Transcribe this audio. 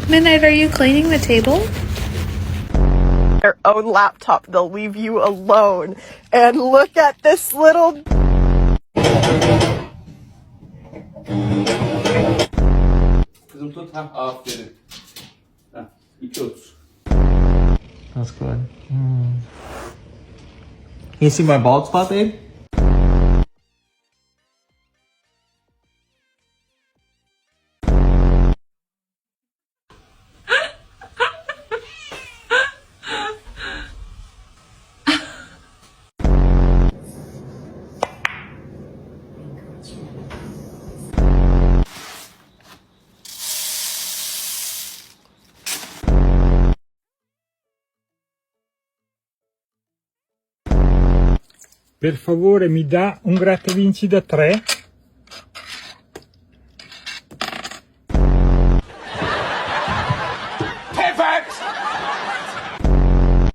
Midnight, are you cleaning the table? Their own laptop, they'll leave you alone. And look at this little... Kızım tut. Ha, aferin. Ha, 2.30. That's good. You see my bald spot, babe? Per favore mi dà un grattavinci da 3?